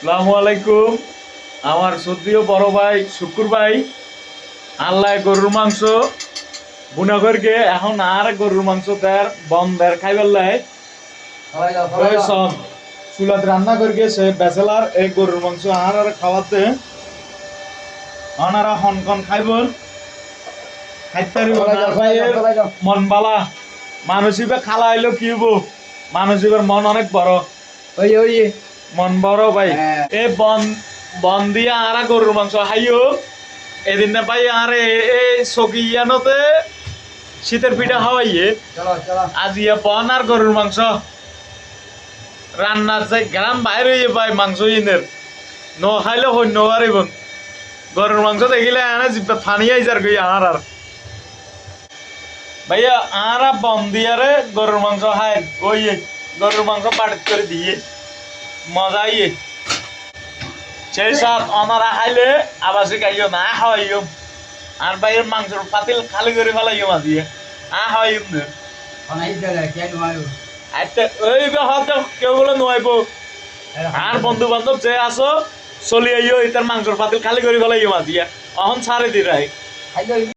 আসসালামু আলাইকুম। আমার সদ্যীয় বড় ভাই শুকুর ভাই আল্লাহ গরুর মাংস বুনা করকে এখন আর গরুর মাংস তার বন্ধের খাইবার লাই ওই সব চুলাত রান্না করকে সে ব্যাচেলার এই গরুর মাংস আর খাওয়াতে ওনারা হনকন খাইব খাইতে মন বালা মানসিক খালা হইলো কি হবো মানসিকের মন অনেক বড় ওই মন বড় ভাই হ্যাঁ। এ বন দিয়ে আর গরুর মাংস খাইও এদিন না ভাই আর এই সকিয়ানোতে শীতের পিঠা খাওয়াইয়ে চলো আজ ইয়ে বন আর গরুর মাংস রান্নার যে গ্রাম বাইরে হইয়ে ভাই মাংস ইনের ন খাইলে হন্য পারিব গরুর মাংস দেখিলে আনে জিব্বা ফানি আইজার গই আর ভাইয়া আর বন দিয়ারে গরুর মাংস খাই ওই গরুর মাংস পাট করে দিয়ে মজা ইয়ে সেই সব আমরা খাইলে আবাসে খাইও না খাওয়াইও আর বাইরের মাংসের পাতিল খালি করে ফেলাইও মাঝিয়ে খাওয়াইম না আচ্ছা ওই হয়তো কেউ বলে নোয়াইব আর বন্ধু বান্ধব যে আসো চলি আইও এটার মাংসের পাতিল খালি করে ফেলাইও মাঝিয়ে অহন ছাড়ে দি রাই